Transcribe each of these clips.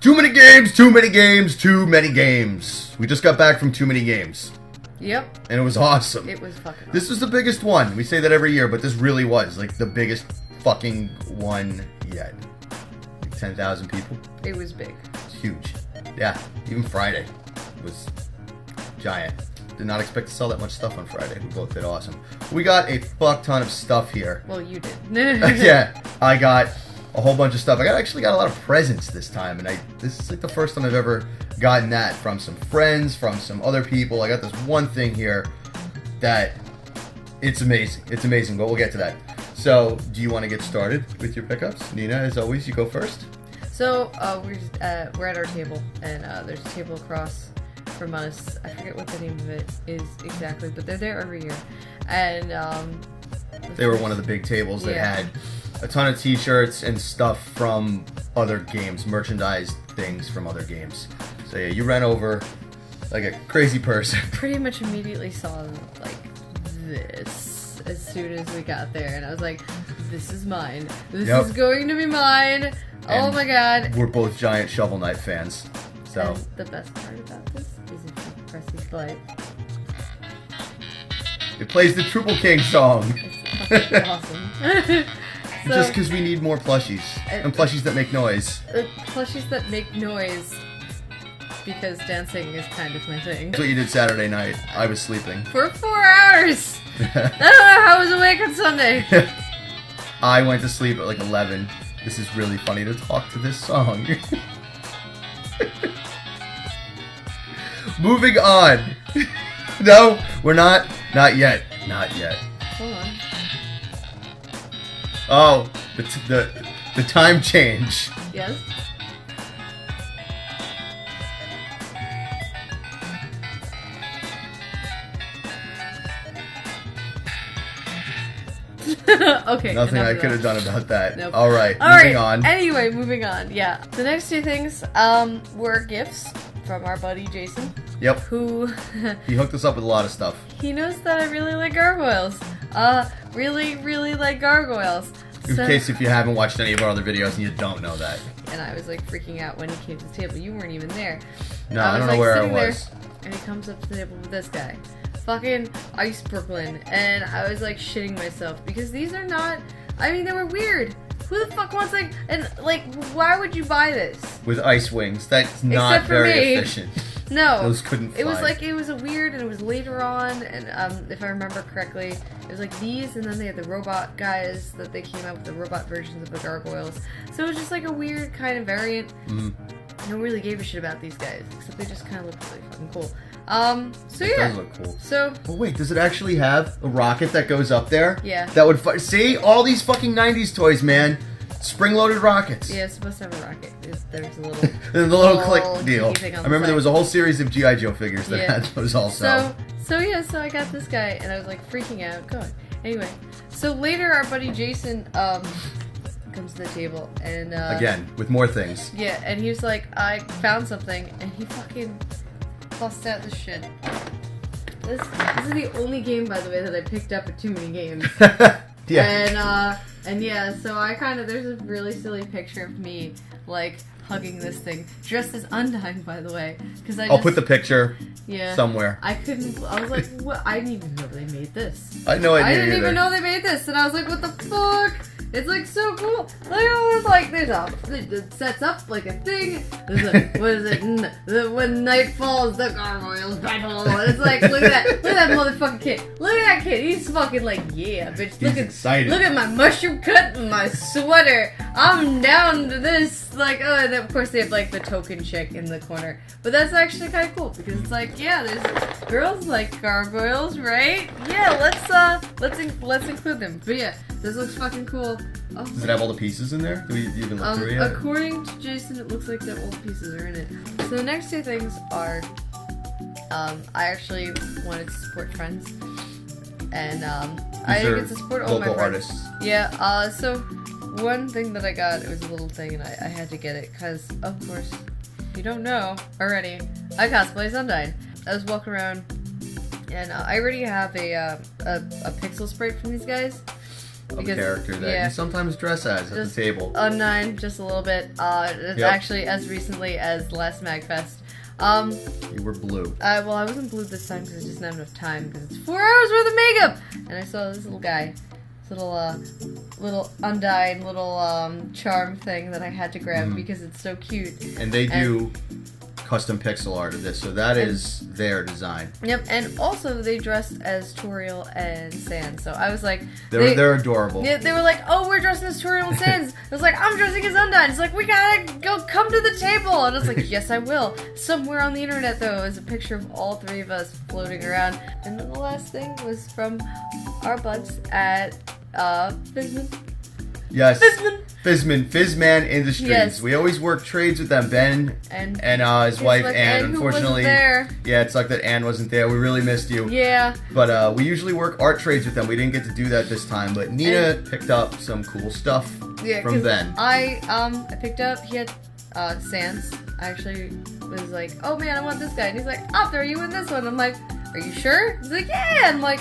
Too many games, too many games, too many games. We just got back from Too Many Games. Yep. And it was awesome. It was fucking awesome. This was the biggest one. We say that every year, but this really was like the biggest fucking one yet. Like 10,000 people. It was big. It's huge. Yeah, even Friday was giant. Did not expect to sell that much stuff on Friday. We both did awesome. We got a fuck ton of stuff here. Well, you did. Yeah, I got a whole bunch of stuff. I actually got a lot of presents this time, and this is like the first time I've ever gotten that from some friends, from some other people. I got this one thing here that it's amazing. It's amazing, but we'll get to that. So, do you want to get started with your pickups? Nina, as always, you go first. So, we're at our table, and there's a table across from us. I forget what the name of it is exactly, but they're there every year. And they were one of the big tables that had a ton of t-shirts and stuff from other games, merchandise things from other games. So yeah, you ran over like a crazy person. Pretty much immediately saw like this as soon as we got there, and I was like, this is mine. This is going to be mine. Oh my god. We're both giant Shovel Knight fans. So and the best part about this is if you press these lights, it plays the Triple King song. It's fucking awesome. Just because we need more plushies. And plushies that make noise. Plushies that make noise, because dancing is kind of my thing. That's what you did Saturday night. I was sleeping. For 4 hours! I don't know how I was awake on Sunday. I went to sleep at like 11. This is really funny to talk to this song. Moving on. No, we're not. Not yet. Not yet. Hold on. Oh, the time change. Yes? Okay. Nothing I could have done about that. Nope. Alright, All moving right. on. Anyway, moving on. Yeah. The next two things were gifts from our buddy Jason. Yep. Who He hooked us up with a lot of stuff. he knows that I really like gargoyles. Really like gargoyles. In case if you haven't watched any of our other videos and you don't know that. And I was like freaking out when he came to the table. You weren't even there. No, I don't know where I was. There, and he comes up to the table with this guy. Fucking Ice Brooklyn. And I was like shitting myself because these are not, I mean, they were weird. Who the fuck wants like, and like, why would you buy this? With ice wings. That's not Except for very me. efficient. No. Those couldn't fly. It was like, it was a weird, and it was later on, and if I remember correctly, it was like these, and then they had the robot guys that they came out with, the robot versions of the gargoyles. So it was just like a weird kind of variant. No one really gave a shit about these guys, except they just kind of looked really fucking cool. So It yeah. does look cool. So. Oh wait, does it actually have a rocket that goes up there? Yeah. That would see all these fucking 90s toys, man. Spring-loaded rockets. Yeah, it's supposed to have a rocket. There's a little. The little click deal. Thing on I the remember side. there was a whole series of G.I. Joe figures that had those also. So I got this guy, and I was like freaking out. Go on. Anyway, so later our buddy Jason comes to the table, and again with more things. Yeah, and he was like, I found something, and he fucking bust out this shit. This is the only game, by the way, that I picked up at Too Many Games. Yeah. And yeah, so I kind of, there's a really silly picture of me, like, hugging this thing. Dressed as Undyne, by the way. Cause I'll put the picture somewhere. I was like, what? I didn't even know they made this. I had no idea I didn't either. even know they made this, and I was like, what the fuck? It's like so cool. Look at it sets up like a thing. There's a, what is it? When night falls, the gargoyles battle. And it's like, look at that motherfucking kid. Look at that kid. He's fucking like, yeah, bitch. He's excited. Look at my mushroom cut and my sweater. I'm down to this. Like, oh, and then of course they have like the token chick in the corner. But that's actually kind of cool because it's like, yeah, there's girls like gargoyles, right? Yeah, let's include them. But yeah, this looks fucking cool. Oh. Does it have all the pieces in there? Do we even look through it yet? According to Jason, it looks like that all the pieces are in it. So the next two things are, I actually wanted to support friends, and I didn't get to support all my local friends. artists. Yeah. So one thing that I got, it was a little thing, and I had to get it because, of course, if you don't know already, I cosplay as Undyne. I was walking around, and I already have a pixel sprite from these guys. of a character that you sometimes dress as at the table. Undyne, just a little bit. It's actually as recently as last MagFest. You were blue. Well, I wasn't blue this time because I just didn't have enough time because it's 4 hours worth of makeup, and I saw this little guy, this little Undyne, little charm thing that I had to grab because it's so cute. And they do custom pixel art of this, so that is their design. Yep, and also they dressed as Toriel and Sans, so I was like... They're adorable. Yeah, they were like, oh, we're dressing as Toriel and Sans. I was like, I'm dressing as Undyne. It's like, we gotta come to the table. And I was like, yes, I will. Somewhere on the internet, though, is a picture of all 3 of us floating around. And then the last thing was from our buds at Fizman. Yes. Fizzman Industries. Yes. We always work trades with them, Ben and his wife Anne. Unfortunately, yeah, it sucked that Anne wasn't there. We really missed you. Yeah. But we usually work art trades with them. We didn't get to do that this time, but Nina picked up some cool stuff from Ben. I picked up. He had Sans. I actually was like, oh man, I want this guy, and he's like, I'll throw you in this one. I'm like, are you sure? He's like, yeah. I'm like,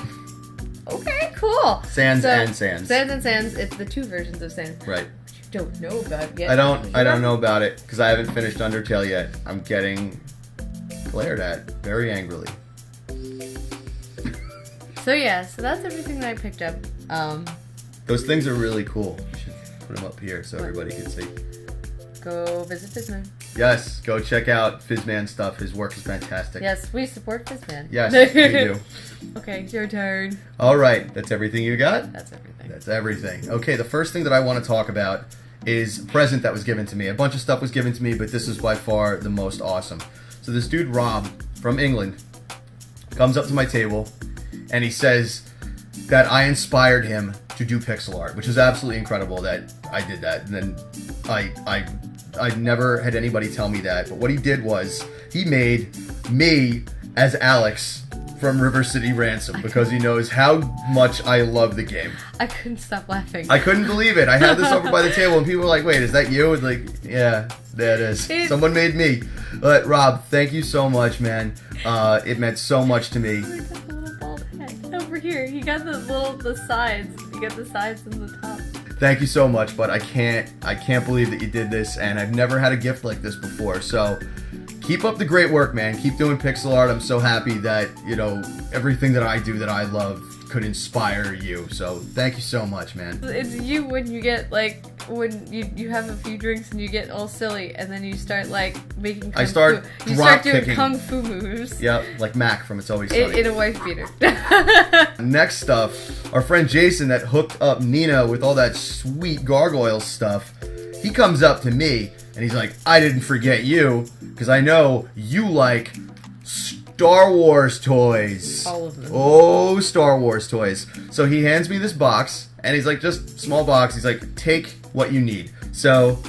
okay, cool. Sans and Sans. Sans and Sans. It's the 2 versions of Sans. Right. You don't know about it yet. I don't know about it because I haven't finished Undertale yet. I'm getting glared at very angrily. So yeah, so that's everything that I picked up. Those things are really cool. You should put them up here so everybody can see. Go visit Fizzman. Yes, go check out Fizzman stuff. His work is fantastic. Yes, we support Fizzman. Yes, we do. Okay, your turn. All right, that's everything you got? That's everything. That's everything. Okay, the first thing that I want to talk about is a present that was given to me. A bunch of stuff was given to me, but this is by far the most awesome. So this dude, Rob, from England, comes up to my table, and he says that I inspired him to do pixel art, which is absolutely incredible that I did that. And then I never had anybody tell me that, but what he did was he made me as Alex from River City Ransom because he knows how much I love the game. I couldn't stop laughing. I couldn't believe it. I had this over by the table and people were like, wait, is that you? And like, yeah, that is. Someone made me. But Rob, thank you so much, man. It meant so much to me. He got the little bald head over here. He got the sides. He got the sides and the top. Thank you so much, but I can't believe that you did this, and I've never had a gift like this before, so keep up the great work, man. Keep doing pixel art. I'm so happy that, you know, everything that I do that I love could inspire you, so thank you so much, man. It's you when you get, like, when you have a few drinks and you get all silly, and then you start, like, making kung fu. You start doing kung fu moves. Yep, like Mac from It's Always Sunny. In a wife beater. Next stuff, our friend Jason that hooked up Nina with all that sweet gargoyle stuff, he comes up to me and he's like, I didn't forget you, because I know you like Star Wars toys. All of them. Oh, Star Wars toys. So he hands me this box, and he's like, just small box. He's like, take what you need. So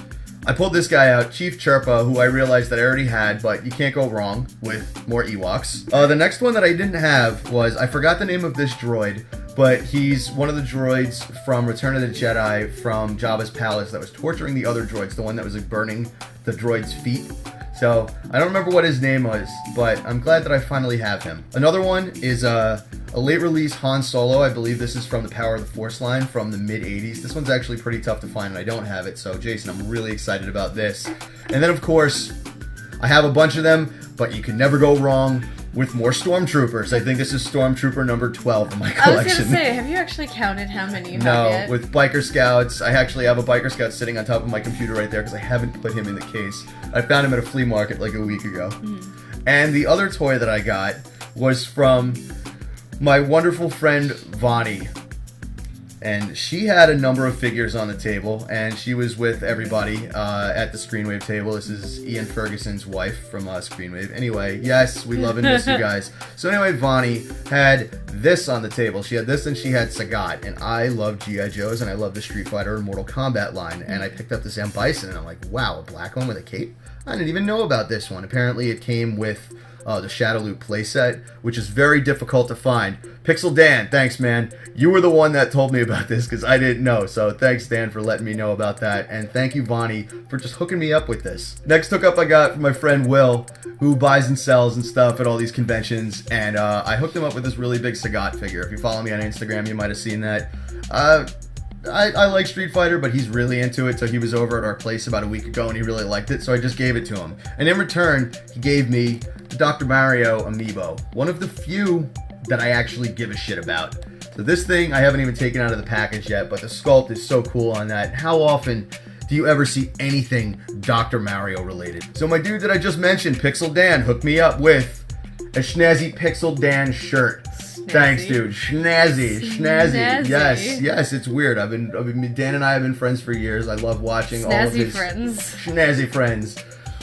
I pulled this guy out, Chief Chirpa, who I realized that I already had, but you can't go wrong with more Ewoks. The next one that I didn't have was, I forgot the name of this droid, but he's one of the droids from Return of the Jedi from Jabba's palace that was torturing the other droids, the one that was like burning the droid's feet. So, I don't remember what his name was, but I'm glad that I finally have him. Another one is a late release Han Solo. I believe this is from the Power of the Force line from the mid-80s. This one's actually pretty tough to find and I don't have it, so Jason, I'm really excited about this. And then of course, I have a bunch of them, but you can never go wrong with more Stormtroopers. I think this is Stormtrooper number 12 in my collection. I was gonna say, have you actually counted how many you have yet? No, with Biker Scouts. I actually have a Biker Scout sitting on top of my computer right there because I haven't put him in the case. I found him at a flea market like a week ago. And the other toy that I got was from my wonderful friend Vonnie. And she had a number of figures on the table, and she was with everybody at the Screenwave table. This is Ian Ferguson's wife from Screenwave. Anyway, yes, we love and miss you guys. So anyway, Vonnie had this on the table. She had this and she had Sagat, and I love G.I. Joes, and I love the Street Fighter and Mortal Kombat line, and I picked up this M. Bison, and I'm like, wow, a black one with a cape? I didn't even know about this one. Apparently it came with the Shadowloop playset, which is very difficult to find. PixelDan, thanks, man. You were the one that told me about this because I didn't know. So thanks, Dan, for letting me know about that. And thank you, Vonnie, for just hooking me up with this. Next hookup I got from my friend Will, who buys and sells and stuff at all these conventions. And I hooked him up with this really big Sagat figure. If you follow me on Instagram, you might have seen that. I like Street Fighter, but he's really into it, so he was over at our place about a week ago, and he really liked it, so I just gave it to him. And in return, he gave me the Dr. Mario amiibo, one of the few that I actually give a shit about. So this thing I haven't even taken out of the package yet, but the sculpt is so cool on that. How often do you ever see anything Dr. Mario related? So my dude that I just mentioned, PixelDan, hooked me up with a snazzy PixelDan shirt. Thanks, dude. Snazzy. Yes, it's weird. Dan and I have been friends for years. I love watching all of his snazzy friends.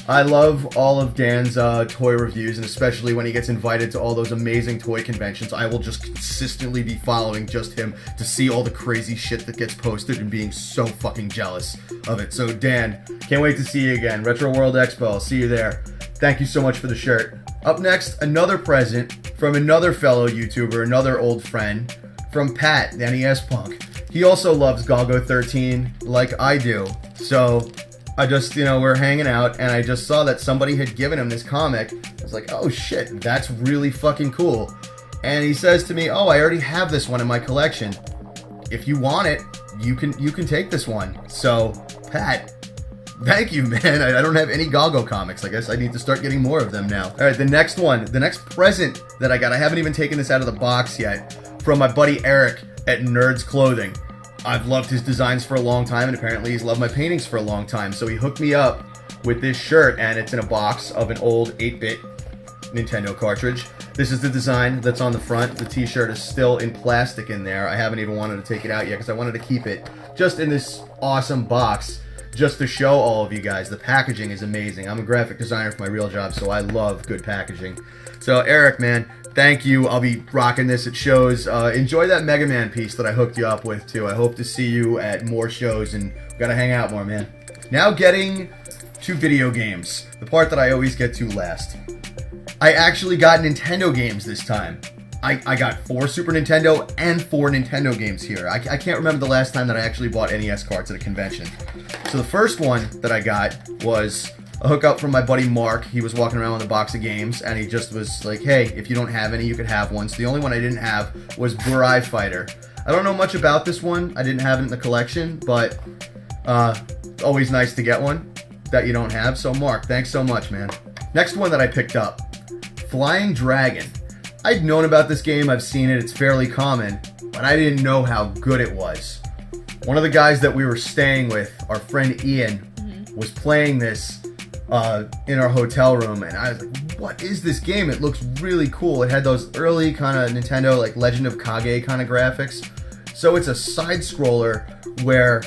I love all of Dan's toy reviews, and especially when he gets invited to all those amazing toy conventions. I will just consistently be following just him to see all the crazy shit that gets posted and being so fucking jealous of it. So Dan, can't wait to see you again. Retro World Expo, I'll see you there. Thank you so much for the shirt. Up next, another present from another fellow YouTuber, another old friend, from Pat, PatSpunk. He also loves Galgo 13 like I do. So I just, we're hanging out, and I just saw that somebody had given him this comic. I was like, oh shit, that's really fucking cool. And he says to me, oh, I already have this one in my collection. If you want it, you can take this one. So, Pat, thank you, man. I don't have any Galgo comics. I guess I need to start getting more of them now. All right, the next present that I got, I haven't even taken this out of the box yet, from my buddy Eric at Nerds Clothing. I've loved his designs for a long time, and apparently he's loved my paintings for a long time. So he hooked me up with this shirt, and it's in a box of an old 8-bit Nintendo cartridge. This is the design that's on the front. The t-shirt is still in plastic in there. I haven't even wanted to take it out yet because I wanted to keep it just in this awesome box, just to show all of you guys. The packaging is amazing. I'm a graphic designer for my real job, so I love good packaging. So Eric, man, thank you. I'll be rocking this at shows. Enjoy that Mega Man piece that I hooked you up with, too. I hope to see you at more shows, and we gotta hang out more, man. Now getting to video games, the part that I always get to last. I actually got Nintendo games this time. I got 4 Super Nintendo and 4 Nintendo games here. I can't remember the last time that I actually bought NES cards at a convention. So the first one that I got was a hookup from my buddy Mark. He was walking around with a box of games, and he just was like, hey, if you don't have any, you could have one. So the only one I didn't have was Burai Fighter. I don't know much about this one. I didn't have it in the collection, but always nice to get one that you don't have. So Mark, thanks so much, man. Next one that I picked up, Flying Dragon. I'd known about this game, I've seen it, it's fairly common, but I didn't know how good it was. One of the guys that we were staying with, our friend Ian, was playing this in our hotel room, and I was like, what is this game? It looks really cool. It had those early kind of Nintendo, like Legend of Kage kind of graphics. So it's a side-scroller where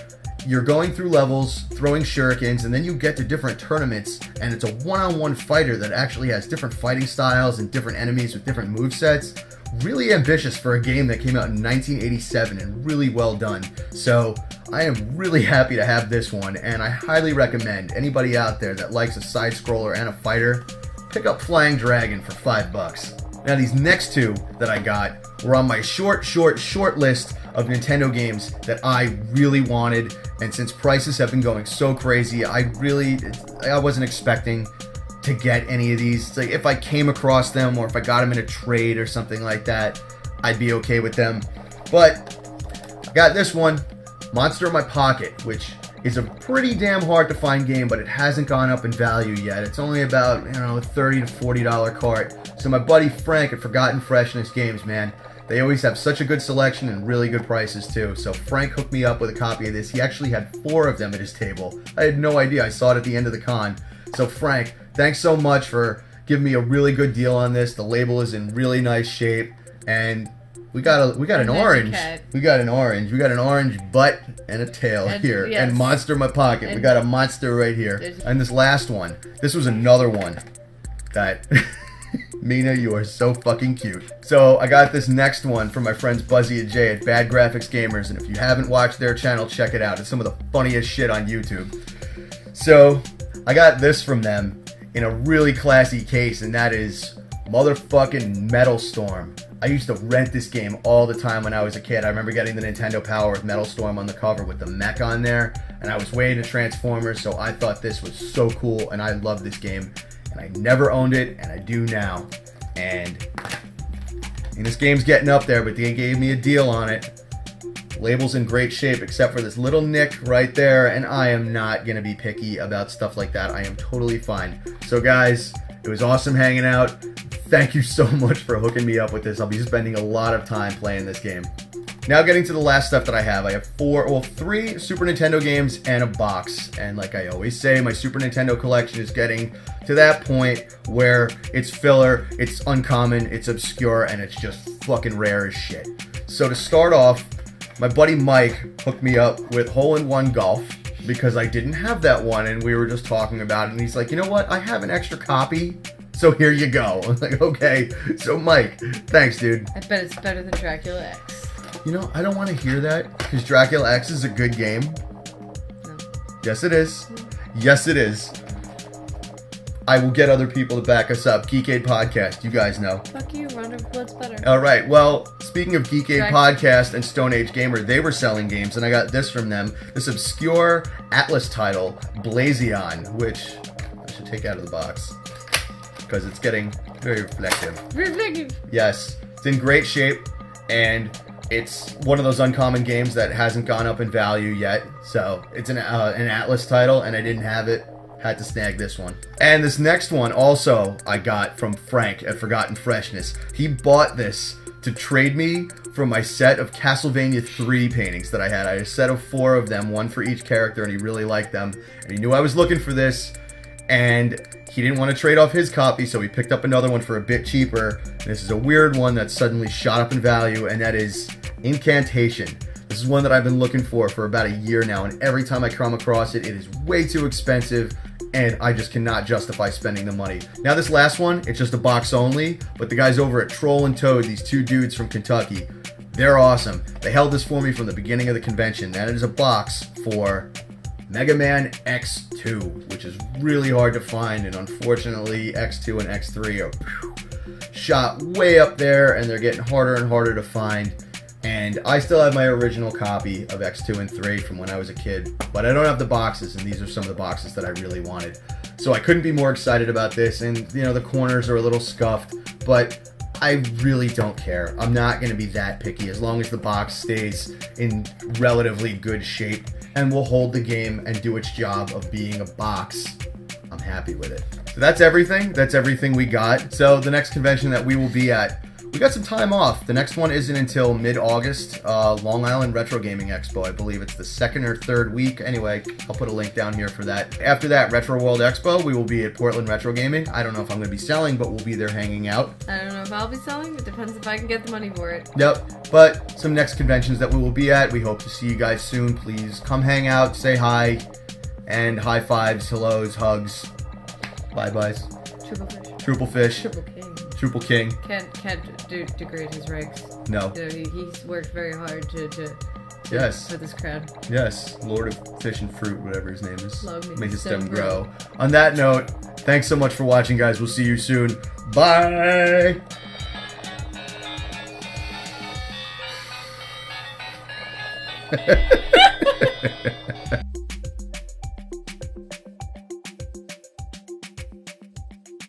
you're going through levels, throwing shurikens, and then you get to different tournaments, and it's a one-on-one fighter that actually has different fighting styles and different enemies with different movesets. Really ambitious for a game that came out in 1987 and really well done. So I am really happy to have this one, and I highly recommend anybody out there that likes a side-scroller and a fighter, pick up Flying Dragon for $5. Now these next two that I got were on my short list of Nintendo games that I really wanted, and since prices have been going so crazy, I wasn't expecting to get any of these. It's like if I came across them or if I got them in a trade or something like that, I'd be okay with them. But I got this one, Monster in My Pocket, which is a pretty damn hard to find game, but it hasn't gone up in value yet. It's only about, $30 to $40 cart. So my buddy Frank at Forgotten Freshness Games, man, they always have such a good selection and really good prices too. So Frank hooked me up with a copy of this. He actually had 4 of them at his table. I had no idea. I saw it at the end of the con. So Frank, thanks so much for giving me a really good deal on this. The label is in really nice shape, and we got an orange. We got an orange butt and a tail here, yes. And Monster in My Pocket. We got a monster right here. And this last one, this was another one that Mina, you are so fucking cute. So I got this next one from my friends Buzzy and Jay at Bad Graphics Gamers, and if you haven't watched their channel, check it out. It's some of the funniest shit on YouTube. So I got this from them in a really classy case, and that is motherfucking Metal Storm. I used to rent this game all the time when I was a kid. I remember getting the Nintendo Power with Metal Storm on the cover with the mech on there, and I was way into Transformers, so I thought this was so cool, and I love this game. And I never owned it, and I do now. And this game's getting up there, but they gave me a deal on it. Label's in great shape except for this little nick right there, and I am not going to be picky about stuff like that. I am totally fine. So guys, it was awesome hanging out. Thank you so much for hooking me up with this. I'll be spending a lot of time playing this game. Now getting to the last stuff that I have. I have three Super Nintendo games and a box. And like I always say, my Super Nintendo collection is getting to that point where it's filler, it's uncommon, it's obscure, and it's just fucking rare as shit. So to start off, my buddy Mike hooked me up with Hole-in-One Golf because I didn't have that one, and we were just talking about it, and he's like, you know what, I have an extra copy, so here you go. I was like, okay. So Mike, thanks dude. I bet it's better than Dracula X. You know, I don't want to hear that, because Dracula X is a good game. No. Yes, it is. Yes, it is. I will get other people to back us up. Geekade Podcast, you guys know. Fuck you, Round of Blood's better. Alright, well, speaking of Geekade Podcast and Stone Age Gamer, they were selling games, and I got this from them. This obscure Atlas title, Blazey, which I should take out of the box, because it's getting very reflective. Reflective! Yes, it's in great shape, and it's one of those uncommon games that hasn't gone up in value yet. So it's an Atlas title, and I didn't have it. Had to snag this one. And this next one also I got from Frank at Forgotten Freshness. He bought this to trade me for my set of Castlevania 3 paintings that I had. I had a set of 4 of them, one for each character, and he really liked them. And he knew I was looking for this, and he didn't want to trade off his copy, so he picked up another one for a bit cheaper. This is a weird one that suddenly shot up in value, and that is Incantation. This is one that I've been looking for about a year now, and every time I come across it, it is way too expensive, and I just cannot justify spending the money. Now this last one, it's just a box only, but the guys over at Troll and Toad, these two dudes from Kentucky, they're awesome. They held this for me from the beginning of the convention. That is a box for Mega Man X2, which is really hard to find, and unfortunately X2 and X3 are shot way up there, and they're getting harder and harder to find. And I still have my original copy of X2 and 3 from when I was a kid, but I don't have the boxes, and these are some of the boxes that I really wanted. So I couldn't be more excited about this, and you know, the corners are a little scuffed, but I really don't care. I'm not going to be that picky as long as the box stays in relatively good shape and will hold the game and do its job of being a box. I'm happy with it. So that's everything. That's everything we got. So the next convention that we will be at, we got some time off. The next one isn't until mid-August, Long Island Retro Gaming Expo. I believe it's the second or third week. Anyway, I'll put a link down here for that. After that, Retro World Expo, we will be at Portland Retro Gaming. I don't know if I'm going to be selling, but we'll be there hanging out. I don't know if I'll be selling. It depends if I can get the money for it. Yep, but some next conventions that we will be at. We hope to see you guys soon. Please come hang out, say hi, and high fives, hellos, hugs, bye-byes. Triple fish. Triple fish. Triple king. Triple king. Can't degrade his ranks. No. He's worked very hard to yes. for this crowd. Yes. Lord of Fish and Fruit, whatever his name is. Make his stem grow. On that note, thanks so much for watching, guys. We'll see you soon. Bye!